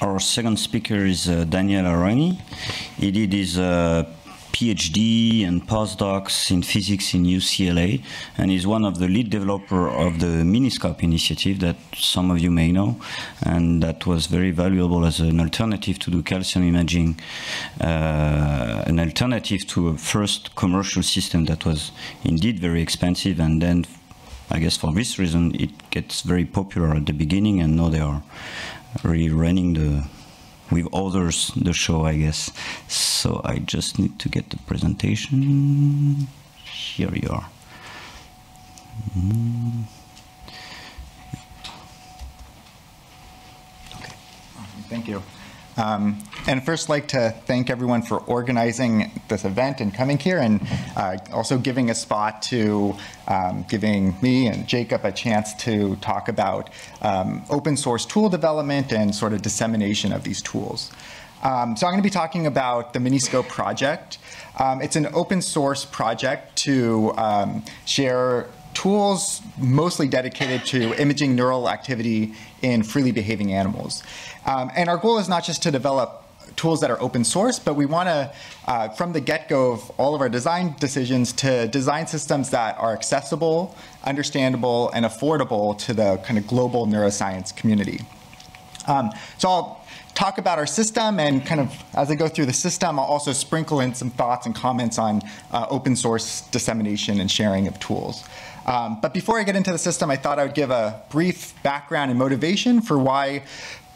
Our second speaker is Daniel Aharoni. He did his PhD and postdocs in physics in UCLA, and is one of the lead developer of the Microscope initiative that some of you may know, and that was very valuable as an alternative to do calcium imaging, an alternative to a first commercial system that was indeed very expensive, and then I guess for this reason it gets very popular at the beginning, and now they are really running with others the show, I guess. So I just need to get the presentation. Here you are. Okay, thank you. And first, like to thank everyone for organizing this event and coming here, and also giving a spot to giving me and Jacob a chance to talk about open source tool development and sort of dissemination of these tools. So I'm going to be talking about the Microscope project. It's an open source project to share tools mostly dedicated to imaging neural activity in freely behaving animals. And our goal is not just to develop tools that are open source, but we want to, from the get-go of all of our design decisions, to design systems that are accessible, understandable, and affordable to the kind of global neuroscience community. So I'll talk about our system, and kind of as I go through the system, I'll also sprinkle in some thoughts and comments on open source dissemination and sharing of tools. But before I get into the system, I thought I would give a brief background and motivation for why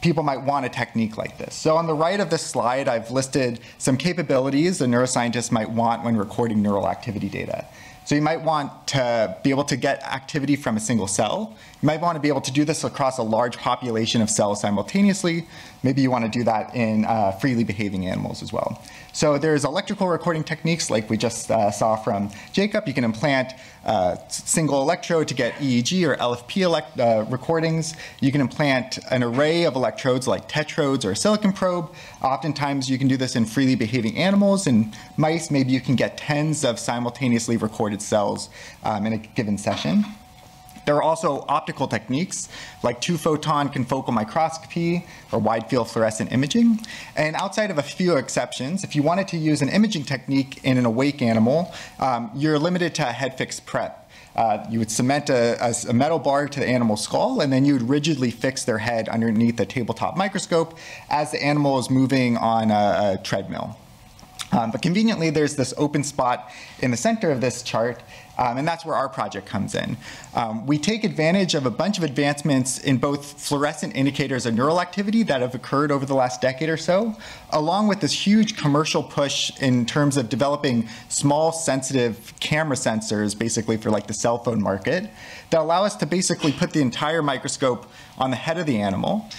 people might want a technique like this. So on the right of this slide, I've listed some capabilities a neuroscientist might want when recording neural activity data. So you might want to be able to get activity from a single cell. You might want to be able to do this across a large population of cells simultaneously. Maybe you want to do that in freely behaving animals as well. So there's electrical recording techniques like we just saw from Jacob. You can implant a single electrode to get EEG or LFP recordings. You can implant an array of electrodes like tetrodes or a silicon probe. Oftentimes you can do this in freely behaving animals. In mice, maybe you can get tens of simultaneously recorded cells in a given session. There are also optical techniques like 2-photon confocal microscopy or wide-field fluorescent imaging. And outside of a few exceptions, if you wanted to use an imaging technique in an awake animal, you're limited to a head-fixed prep. You would cement a metal bar to the animal's skull, and then you would rigidly fix their head underneath a tabletop microscope as the animal is moving on a treadmill. But conveniently, there's this open spot in the center of this chart, and that's where our project comes in. We take advantage of a bunch of advancements in both fluorescent indicators of neural activity that have occurred over the last decade or so, along with this huge commercial push in terms of developing small sensitive camera sensors, basically for like the cell phone market, that allow us to basically put the entire microscope on the head of the animal.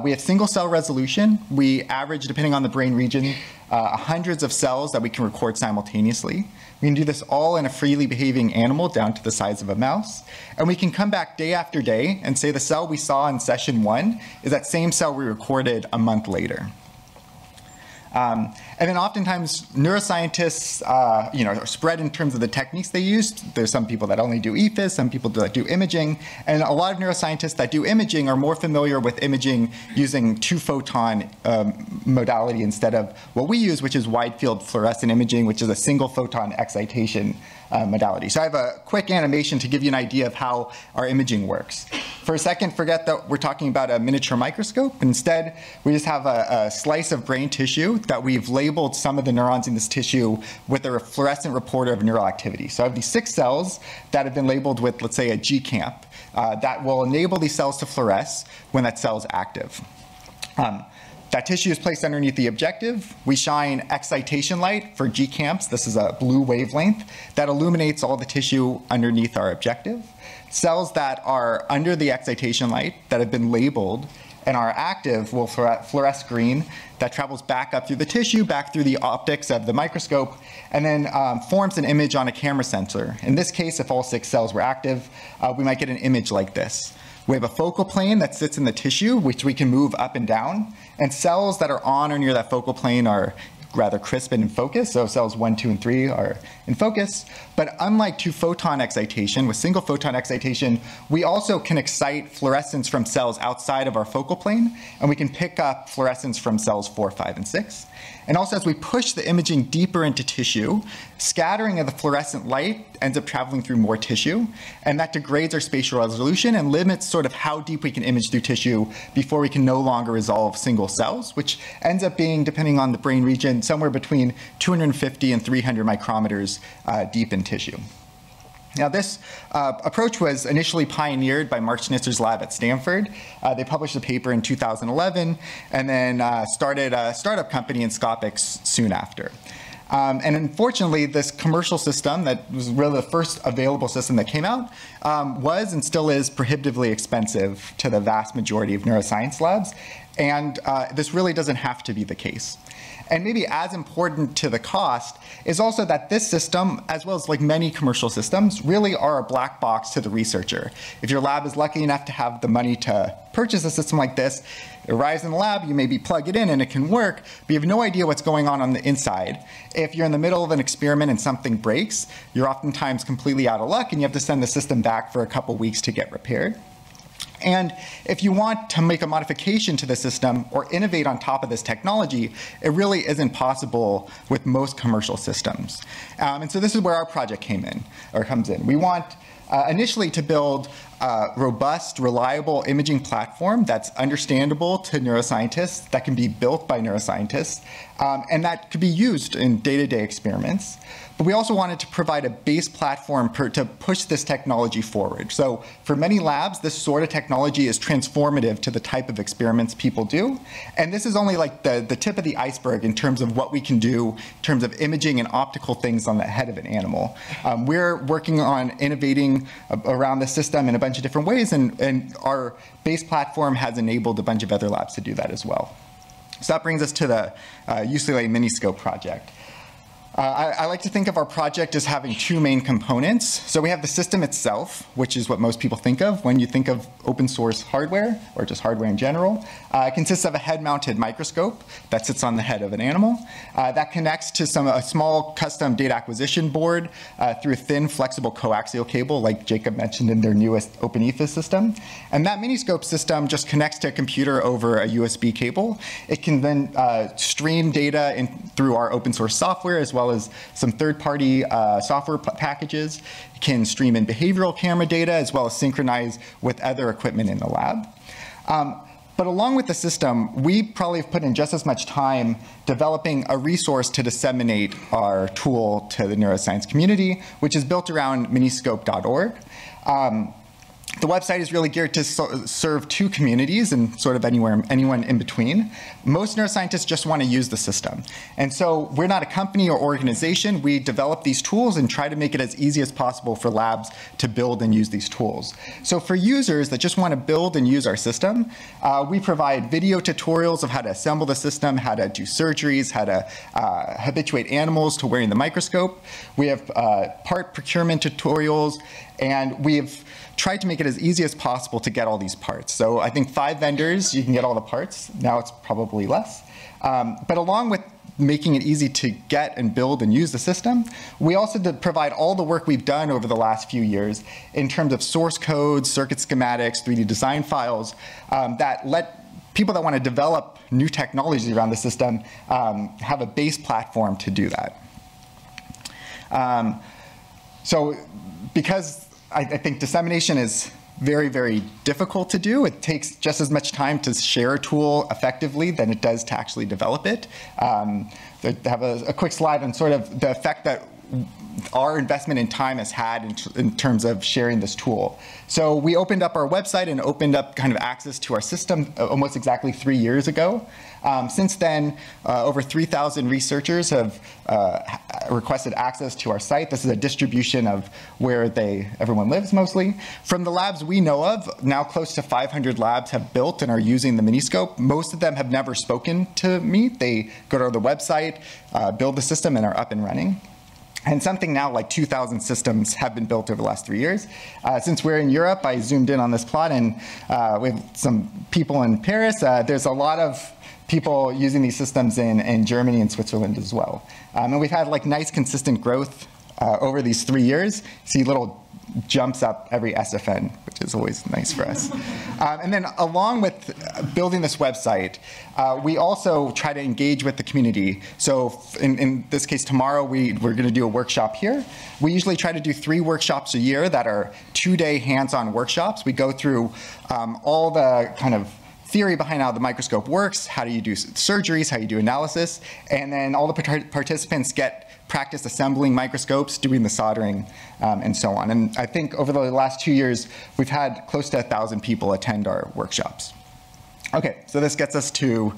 We have single cell resolution. We average, depending on the brain region, hundreds of cells that we can record simultaneously. We can do this all in a freely behaving animal down to the size of a mouse. And we can come back day after day and say the cell we saw in session 1 is that same cell we recorded a month later. And then oftentimes neuroscientists, are spread in terms of the techniques they use. There's some people that only do EFIS, some people that do imaging, and a lot of neuroscientists that do imaging are more familiar with imaging using 2-photon modality instead of what we use, which is wide-field fluorescent imaging, which is a single photon excitation modality. So I have a quick animation to give you an idea of how our imaging works. For a second, forget that we're talking about a miniature microscope. Instead, we just have a slice of brain tissue that we've labeled some of the neurons in this tissue with a fluorescent reporter of neural activity. So I have these 6 cells that have been labeled with, let's say, a GCamp that will enable these cells to fluoresce when that cell is active. That tissue is placed underneath the objective. We shine excitation light for GCamps. This is a blue wavelength that illuminates all the tissue underneath our objective. Cells that are under the excitation light that have been labeled and are active will fluoresce green. That travels back up through the tissue, back through the optics of the microscope, and then forms an image on a camera sensor. In this case, if all 6 cells were active, we might get an image like this. We have a focal plane that sits in the tissue, which we can move up and down, and cells that are on or near that focal plane are rather crisp and in focus, so cells 1, 2, and 3 are in focus. But unlike two-photon excitation, with single-photon excitation, we also can excite fluorescence from cells outside of our focal plane, and we can pick up fluorescence from cells 4, 5, and 6. And also, as we push the imaging deeper into tissue, scattering of the fluorescent light ends up traveling through more tissue, and that degrades our spatial resolution and limits sort of how deep we can image through tissue before we can no longer resolve single cells, which ends up being, depending on the brain region, somewhere between 250 and 300 micrometers deep in tissue. Now, this approach was initially pioneered by Mark Schnitzer's lab at Stanford. They published a paper in 2011 and then started a startup company Inscopics soon after. And unfortunately, this commercial system that was really the first available system that came out was and still is prohibitively expensive to the vast majority of neuroscience labs. And this really doesn't have to be the case. And maybe as important to the cost is also that this system, as well as like many commercial systems, really are a black box to the researcher. If your lab is lucky enough to have the money to purchase a system like this, it arrives in the lab, you maybe plug it in and it can work, but you have no idea what's going on the inside. If you're in the middle of an experiment and something breaks, you're oftentimes completely out of luck and you have to send the system back for a couple weeks to get repaired. And if you want to make a modification to the system or innovate on top of this technology, it really isn't possible with most commercial systems. And so this is where our project comes in. We want initially to build a robust, reliable imaging platform that's understandable to neuroscientists, that can be built by neuroscientists, and that could be used in day-to-day experiments. But we also wanted to provide a base platform to push this technology forward. So for many labs, this sort of technology is transformative to the type of experiments people do. And this is only like the tip of the iceberg in terms of what we can do in terms of imaging and optical things on the head of an animal. We're working on innovating around the system in a bunch of different ways, and our base platform has enabled a bunch of other labs to do that as well. So that brings us to the UCLA Miniscope project. I like to think of our project as having two main components. So we have the system itself, which is what most people think of when you think of open source hardware, or just hardware in general. It consists of a head-mounted microscope that sits on the head of an animal. That connects to a small custom data acquisition board through a thin, flexible coaxial cable, like Jacob mentioned in their newest OpenEthos system. And that Miniscope system just connects to a computer over a USB cable. It can then stream data through our open source software, as well as some third-party software packages. It can stream in behavioral camera data, as well as synchronize with other equipment in the lab. But along with the system, we probably have put in just as much time developing a resource to disseminate our tool to the neuroscience community, which is built around miniscope.org. The website is really geared to serve two communities and sort of anyone in between. Most neuroscientists just want to use the system. And so we're not a company or organization. We develop these tools and try to make it as easy as possible for labs to build and use these tools. So for users that just want to build and use our system, we provide video tutorials of how to assemble the system, how to do surgeries, how to habituate animals to wearing the microscope. We have part procurement tutorials, and we've tried to make it as easy as possible to get all these parts. So I think 5 vendors, you can get all the parts. Now it's probably less. But along with making it easy to get and build and use the system, we also provide all the work we've done over the last few years in terms of source code, circuit schematics, 3D design files that let people that want to develop new technologies around the system have a base platform to do that. So because I think dissemination is very, very difficult to do. It takes just as much time to share a tool effectively than it does to actually develop it. I have a quick slide on sort of the effect that our investment in time has had in terms of sharing this tool. So we opened up our website and opened up kind of access to our system almost exactly 3 years ago. Since then, over 3,000 researchers have requested access to our site. This is a distribution of where everyone lives mostly. From the labs we know of, now close to 500 labs have built and are using the Miniscope. Most of them have never spoken to me. They go to the website, build the system, and are up and running. And something now like 2,000 systems have been built over the last 3 years. Since we're in Europe, I zoomed in on this plot, and we have some people in Paris. There's a lot of people using these systems in Germany and Switzerland as well. And we've had like nice consistent growth over these 3 years. See little jumps up every SFN, which is always nice for us. And then along with building this website, we also try to engage with the community. So in this case, tomorrow we're going to do a workshop here. We usually try to do 3 workshops a year that are 2-day hands-on workshops. We go through all the kind of theory behind how the microscope works, how do you do surgeries, how you do analysis, and then all the participants get practice assembling microscopes, doing the soldering, and so on. And I think over the last 2 years, we've had close to 1,000 people attend our workshops. Okay, so this gets us to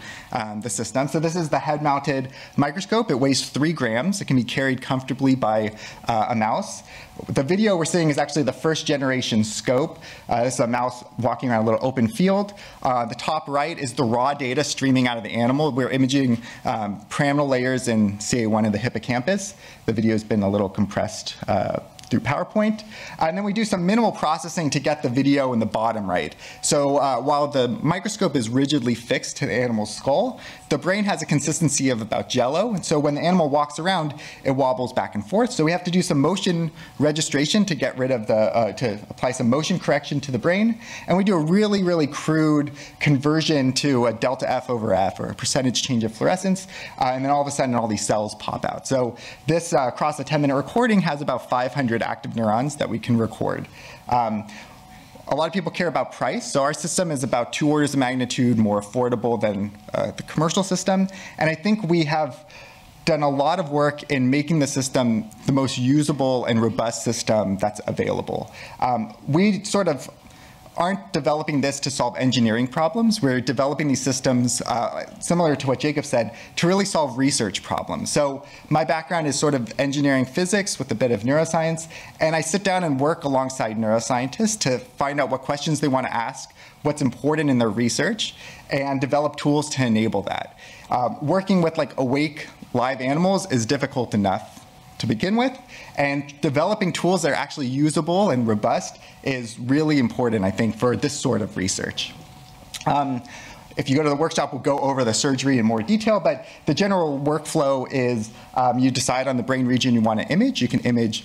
the system. So this is the head-mounted microscope. It weighs 3 grams. It can be carried comfortably by a mouse. The video we're seeing is actually the first generation scope. This is a mouse walking around a little open field. The top right is the raw data streaming out of the animal. We're imaging pyramidal layers in CA1 in the hippocampus. The video has been a little compressed through PowerPoint. And then we do some minimal processing to get the video in the bottom right. So while the microscope is rigidly fixed to the animal's skull, the brain has a consistency of about jello. And so when the animal walks around, it wobbles back and forth. So we have to do some motion registration to get rid of the, to apply some motion correction to the brain. And we do a really, really crude conversion to a delta F over F, or a percentage change of fluorescence. And then all of a sudden, all these cells pop out. So this across a 10-minute recording has about 500 active neurons that we can record. A lot of people care about price, so our system is about 2 orders of magnitude more affordable than the commercial system, and I think we have done a lot of work in making the system the most usable and robust system that's available. We sort of aren't developing this to solve engineering problems. We're developing these systems, similar to what Jacob said, to really solve research problems. So my background is sort of engineering physics with a bit of neuroscience, and I sit down and work alongside neuroscientists to find out what questions they want to ask, what's important in their research, and develop tools to enable that. Working with like awake live animals is difficult enough to begin with, and developing tools that are actually usable and robust is really important, I think, for this sort of research. If you go to the workshop, we'll go over the surgery in more detail, but the general workflow is you decide on the brain region you want to image. You can image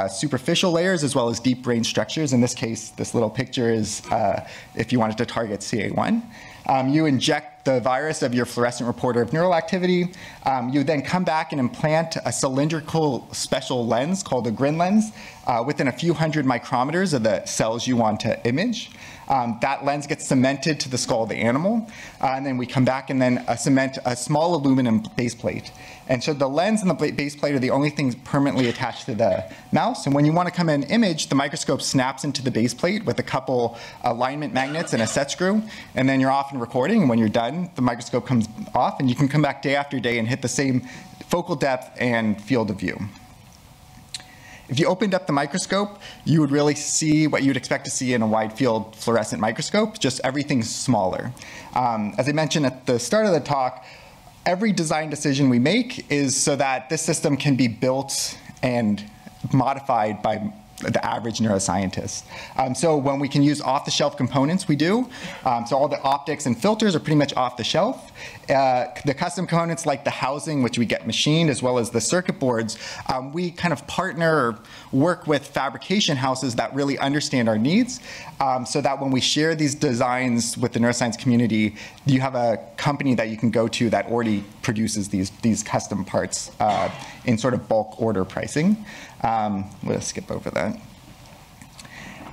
superficial layers as well as deep brain structures. In this case, this little picture is if you wanted to target CA1. You inject the virus of your fluorescent reporter of neural activity. You then come back and implant a cylindrical special lens called a grin lens within a few hundred micrometers of the cells you want to image. That lens gets cemented to the skull of the animal, and then we come back and then cement a small aluminum base plate. And so the lens and the base plate are the only things permanently attached to the mouse. And when you want to come in and image, the microscope snaps into the base plate with a couple alignment magnets and a set screw, and then you're off and recording. And when you're done, the microscope comes off, and you can come back day after day and hit the same focal depth and field of view. If you opened up the microscope, you would really see what you'd expect to see in a wide field fluorescent microscope, just everything's smaller. As I mentioned at the start of the talk, every design decision we make is so that this system can be built and modified by the average neuroscientist. So when we can use off-the-shelf components, we do. So all the optics and filters are pretty much off the shelf. The custom components like the housing, which we get machined, as well as the circuit boards, we kind of partner or work with fabrication houses that really understand our needs, so that when we share these designs with the neuroscience community, you have a company that you can go to that already produces these custom parts in sort of bulk order pricing. We'll skip over that.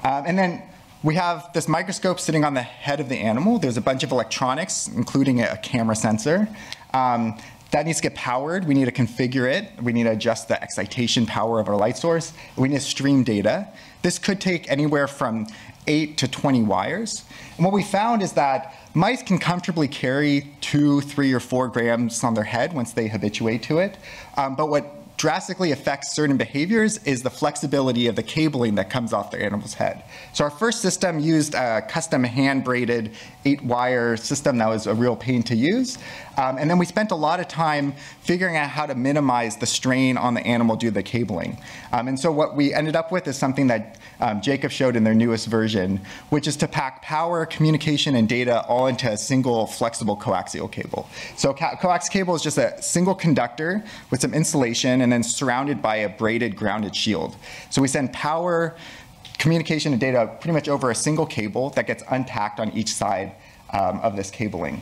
And then we have this microscope sitting on the head of the animal. There's a bunch of electronics, including a camera sensor. That needs to get powered. We need to configure it. We need to adjust the excitation power of our light source. We need to stream data. This could take anywhere from 8 to 20 wires. And what we found is that mice can comfortably carry 2, 3, or 4 grams on their head once they habituate to it. But what drastically affects certain behaviors is the flexibility of the cabling that comes off the animal's head. So our first system used a custom hand-braided 8-wire system that was a real pain to use. And then we spent a lot of time figuring out how to minimize the strain on the animal due to the cabling. And so what we ended up with is something that Jacob showed in their newest version, which is to pack power, communication, and data all into a single flexible coaxial cable. So coax cable is just a single conductor with some insulation and then surrounded by a braided grounded shield. So we send power, communication, and data pretty much over a single cable that gets untacked on each side of this cabling.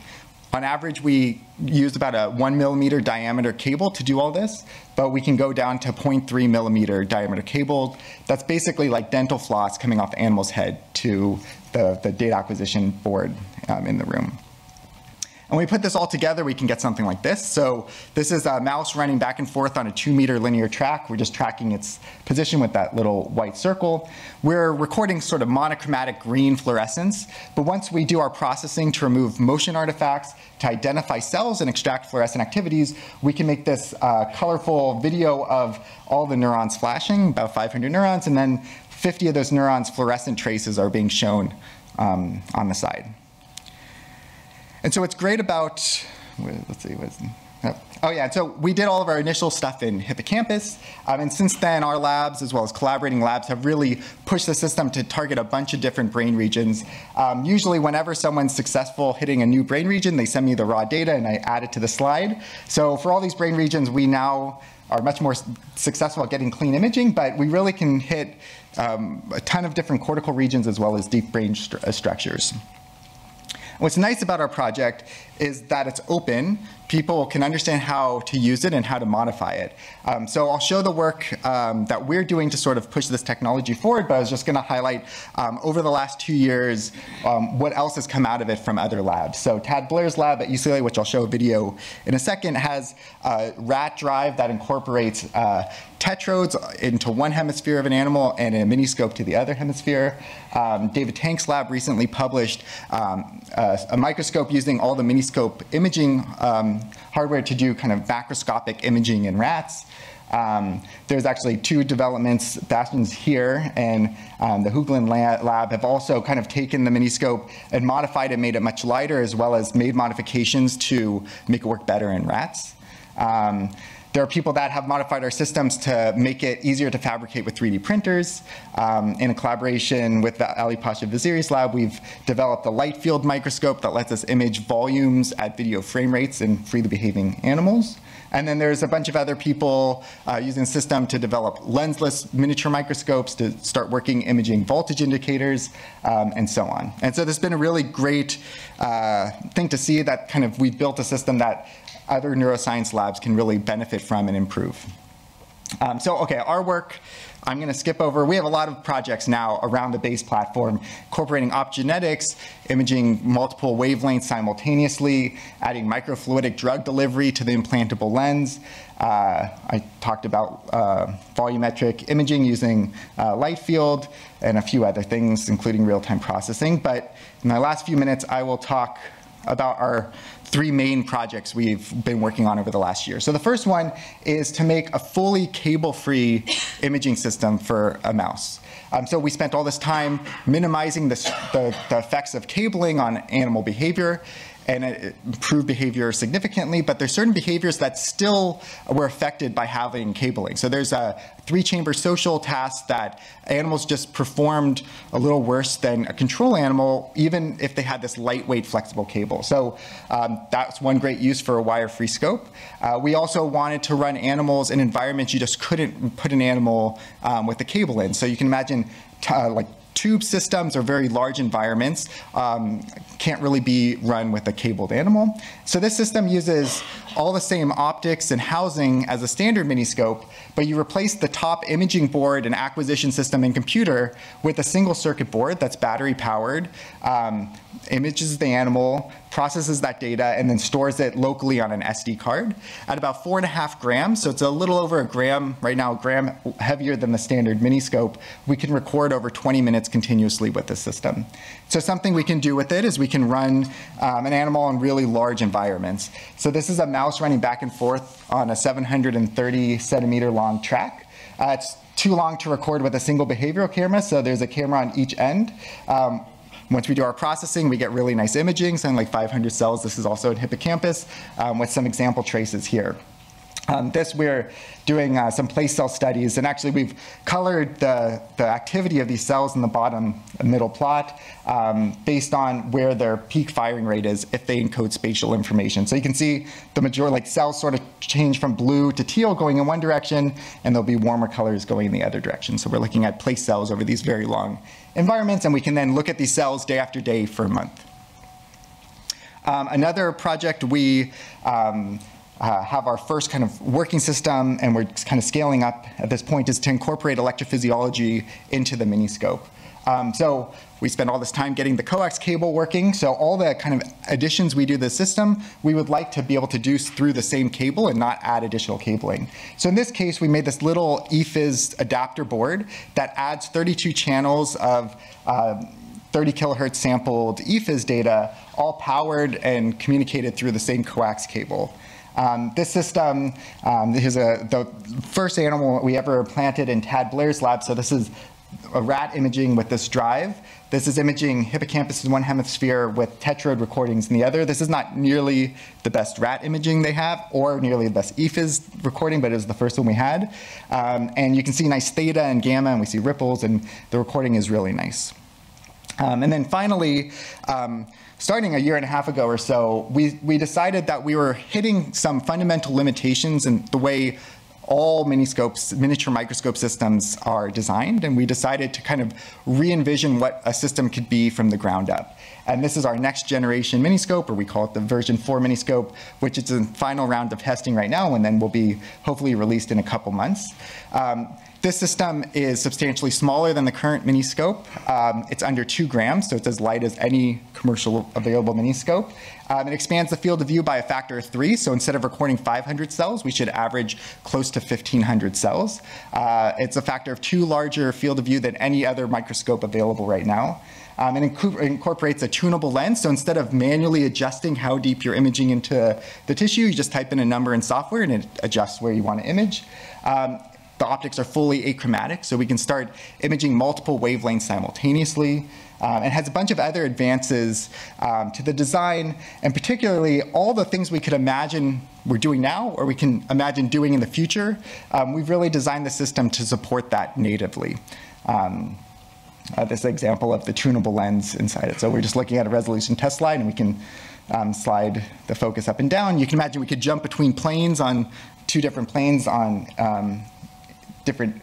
On average, we used about a 1 millimeter diameter cable to do all this, but we can go down to 0.3 millimeter diameter cable. That's basically like dental floss coming off the animal's head to the data acquisition board in the room. And when we put this all together, we can get something like this. So this is a mouse running back and forth on a 2-meter linear track. We're just tracking its position with that little white circle. We're recording sort of monochromatic green fluorescence. But once we do our processing to remove motion artifacts, to identify cells and extract fluorescent activities, we can make this colorful video of all the neurons flashing, about 500 neurons, and then 50 of those neurons' fluorescent traces are being shown on the side. And so what's great about, let's see, oh yeah, so we did all of our initial stuff in hippocampus, and since then our labs, as well as collaborating labs, have really pushed the system to target a bunch of different brain regions. Usually whenever someone's successful hitting a new brain region, they send me the raw data and I add it to the slide. So for all these brain regions, we now are much more successful at getting clean imaging, but we really can hit a ton of different cortical regions as well as deep brain structures. What's nice about our project is that it's open. People can understand how to use it and how to modify it. So I'll show the work that we're doing to sort of push this technology forward, but I was just going to highlight over the last 2 years what else has come out of it from other labs. So Tad Blair's lab at UCLA, which I'll show a video in a second, has a rat drive that incorporates tetrodes into one hemisphere of an animal and a miniscope to the other hemisphere. David Tank's lab recently published a microscope using all the miniscope imaging hardware to do kind of macroscopic imaging in rats. There's actually 2 developments, Bastion's here and the Hoogland lab have also kind of taken the miniscope and modified it, made it much lighter, as well as made modifications to make it work better in rats. There are people that have modified our systems to make it easier to fabricate with 3D printers. In a collaboration with the Ali Pasha Vaziri's lab, we've developed a light field microscope that lets us image volumes at video frame rates in freely behaving animals. And then there's a bunch of other people using the system to develop lensless miniature microscopes to start working imaging voltage indicators, and so on. And so there's been a really great thing to see that kind of we've built a system that other neuroscience labs can really benefit from and improve. So, okay, our work, I'm going to skip over. We have a lot of projects now around the base platform, incorporating optogenetics, imaging multiple wavelengths simultaneously, adding microfluidic drug delivery to the implantable lens. I talked about volumetric imaging using light field and a few other things, including real-time processing. But in my last few minutes, I will talk about our 3 main projects we've been working on over the last year. So the first one is to make a fully cable-free imaging system for a mouse. So we spent all this time minimizing the effects of cabling on animal behavior, and it improved behavior significantly, but there's certain behaviors that still were affected by having cabling. So there's a 3-chamber social task that animals just performed a little worse than a control animal, even if they had this lightweight flexible cable. So that's one great use for a wire-free scope. We also wanted to run animals in environments you just couldn't put an animal with a cable in. So you can imagine like tube systems or very large environments can't really be run with a cabled animal. So this system uses all the same optics and housing as a standard miniscope, but you replace the top imaging board and acquisition system and computer with a single circuit board that's battery powered, images the animal, processes that data, and then stores it locally on an SD card at about 4.5 grams. So it's a little over a gram, right now a gram heavier than the standard miniscope. We can record over 20 minutes minutes continuously with the system. So something we can do with it is we can run an animal in really large environments. So this is a mouse running back and forth on a 730 centimeter long track. It's too long to record with a single behavioral camera, so there's a camera on each end. Once we do our processing, we get really nice imaging, something like 500 cells. This is also in hippocampus with some example traces here. This we're doing some place cell studies, and actually we've colored the activity of these cells in the bottom middle plot based on where their peak firing rate is if they encode spatial information. So you can see the majority, like cells sort of change from blue to teal going in one direction, and there'll be warmer colors going in the other direction. So we're looking at place cells over these very long environments, and we can then look at these cells day after day for a month. Another project we have our first kind of working system, and we're kind of scaling up at this point, is to incorporate electrophysiology into the miniscope. So we spent all this time getting the coax cable working, so all the kind of additions we do to the system, we would like to be able to do through the same cable and not add additional cabling. So in this case, we made this little ePhys adapter board that adds 32 channels of 30 kilohertz sampled ePhys data, all powered and communicated through the same coax cable. This system is the first animal we ever planted in Tad Blair's lab. So this is a rat imaging with this drive. This is imaging hippocampus in one hemisphere with tetrode recordings in the other. This is not nearly the best rat imaging they have or nearly the best ePhys recording, but it was the first one we had. And you can see nice theta and gamma, and we see ripples, and the recording is really nice. And then finally, starting a year and a half ago or so, we decided that we were hitting some fundamental limitations in the way all miniscopes, miniature microscope systems are designed, and we decided to kind of re-envision what a system could be from the ground up. And this is our next generation miniscope, or we call it the version 4 miniscope, which is in final round of testing right now, and then will be hopefully released in a couple months. This system is substantially smaller than the current miniscope. It's under 2 grams, so it's as light as any commercial available miniscope. It expands the field of view by a factor of 3, so instead of recording 500 cells, we should average close to 1,500 cells. It's a factor of 2 larger field of view than any other microscope available right now. It incorporates a tunable lens, so instead of manually adjusting how deep you're imaging into the tissue, you just type in a number in software and it adjusts where you want to image. The optics are fully achromatic, so we can start imaging multiple wavelengths simultaneously. It has a bunch of other advances to the design, and particularly all the things we could imagine we're doing now or we can imagine doing in the future. We've really designed the system to support that natively. This example of the tunable lens inside it. So we're just looking at a resolution test slide, and we can slide the focus up and down. You can imagine we could jump between planes on 2 different planes on different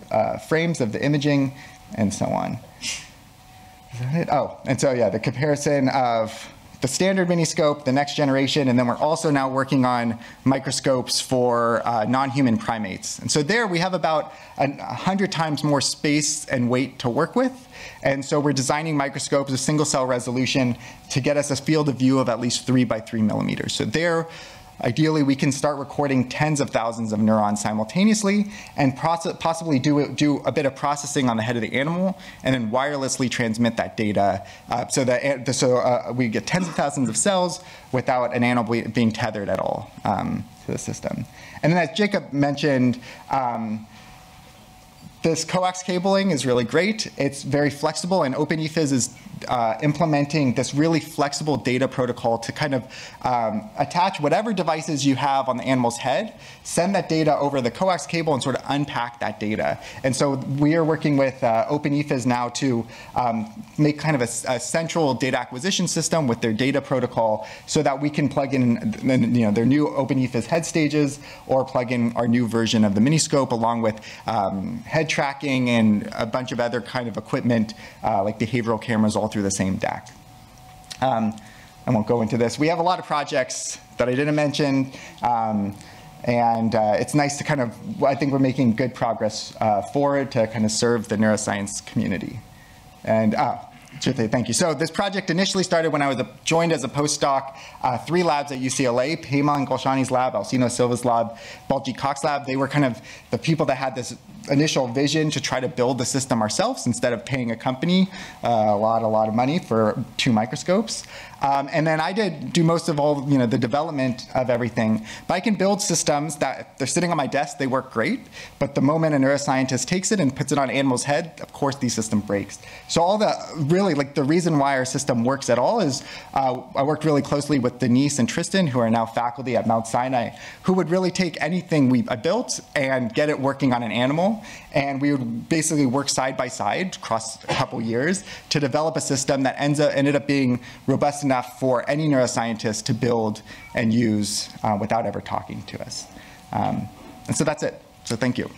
frames of the imaging, and so on. Is that it? Oh, and so yeah, the comparison of the standard miniscope, the next generation, and then we're also now working on microscopes for non-human primates. And so there we have about 100 times more space and weight to work with. And so we're designing microscopes with single cell resolution to get us a field of view of at least 3 by 3 millimeters. So there, ideally, we can start recording tens of thousands of neurons simultaneously and possibly do a bit of processing on the head of the animal and then wirelessly transmit that data so we get tens of thousands of cells without an animal being tethered at all to the system. And then as Jacob mentioned, this coax cabling is really great. It's very flexible, and OpenEFIS is implementing this really flexible data protocol to kind of attach whatever devices you have on the animal's head, send that data over the coax cable, and sort of unpack that data. And so we are working with OpenEFIS now to make kind of a central data acquisition system with their data protocol so that we can plug in their new OpenEFIS head stages or plug in our new version of the miniscope along with head tracking and a bunch of other kind of equipment like behavioral cameras all through the same DAC. I won't go into this. We have a lot of projects that I didn't mention, and it's nice to kind of, I think we're making good progress forward to kind of serve the neuroscience community. And Sure thing, thank you. So this project initially started when I was joined as a postdoc, 3 labs at UCLA, Payman Golshani's lab, Alcino Silva's lab, Baljeet Cox's lab. They were kind of the people that had this initial vision to try to build the system ourselves instead of paying a company a lot of money for 2 microscopes. And then I do most of all, the development of everything. But I can build systems that they're sitting on my desk, they work great, but the moment a neuroscientist takes it and puts it on an animal's head, of course the system breaks. So all the reason why our system works at all is I worked really closely with Denise and Tristan, who are now faculty at Mount Sinai, who would really take anything I built and get it working on an animal. And we would basically work side by side across a couple years to develop a system that ended up being robust enough for any neuroscientist to build and use without ever talking to us. And so that's it. So thank you.